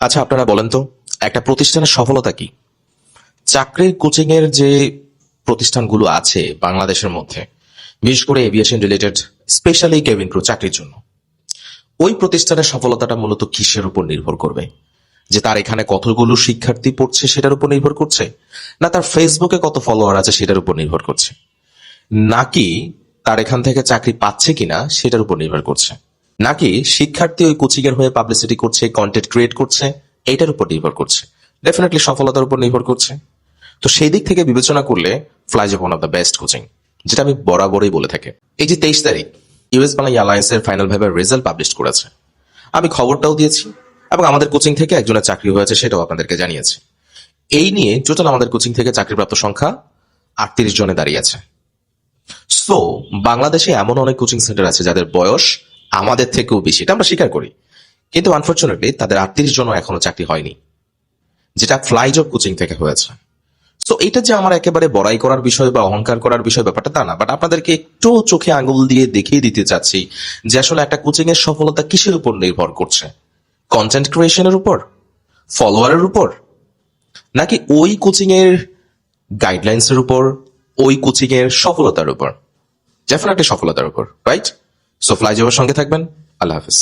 আচ্ছা, আপনারা বলেন তো, একটা প্রতিষ্ঠানের সফলতা কি? চাকরির কোচিং এর যে প্রতিষ্ঠানগুলো আছে বাংলাদেশের মধ্যে, বিশেষ করে aviation related, specially cabin crew চাকরির জন্য, ওই প্রতিষ্ঠানের সফলতাটা মূলত কিসের উপর নির্ভর করবে? যে তার এখানে কতগুলো শিক্ষার্থী পড়ছে সেটার উপর নির্ভর করছে, না তার ফেসবুকে কত ফলোয়ার আছে সেটার উপর নির্ভর করছে, নাকি তার এখান থেকে চাকরি পাচ্ছে কিনা সেটার উপর নির্ভর করছে, নাকি শিক্ষার্থী ওই কোচিং এর হয়ে পাবলিসিটি করছে, কন্টেন্ট ক্রিয়েট করছে, এইটার উপর নির্ভর করছে? ডেফিনেটলি সফলতার উপর নির্ভর করছে। তো সেই দিক থেকে বিবেচনা করলে Flyjob one of the best coaching, যেটা আমি বরাবরই বলে থাকি। এই যে 23 তারিখ ইউএস বাংলা অ্যালায়েন্সের ফাইনাল ভাবে রেজাল্ট পাবলিশ করেছে, আমি খবরটাও দিয়েছি এবং আমাদের কোচিং থেকে একজনের চাকরি হয়েছে সেটাও আপনাদেরকে জানিয়েছি। এই নিয়ে টোটাল আমাদের কোচিং থেকে চাকরিপ্রাপ্ত সংখ্যা 38 জনে দাঁড়িয়েছে। সো বাংলাদেশে এমন অনেক কোচিং সেন্টার আছে যাদের বয়স আমাদের থেকেও বেশি, এটা আমরা স্বীকার করি, কিন্তু আনফরচুনেটলি তাদের 38 জনও এখনো চাকরি হয়নি, যেটা ফ্লাইজব কোচিং থেকে হয়েছে। সো এটা যে আমার একেবারে বড়াই করার বিষয় বা অহংকার করার বিষয় ব্যাপারটা তা না, বাট আপনাদেরকে একটু চোখে আঙুল দিয়ে দেখিয়ে দিতে চাচ্ছি যে আসলে একটা কোচিং এর সফলতা কিসের উপর নির্ভর করছে। কন্টেন্ট ক্রিয়েশনের উপর, ফলোয়ারের উপর, নাকি ওই কোচিং এর গাইডলাইন্স এর উপর, ওই কোচিং এর সফলতার উপর? ডেফিনেটলি সফলতার উপর, রাইট? সো ফ্লাইজবের সঙ্গে থাকবেন। আল্লাহ হাফিজ।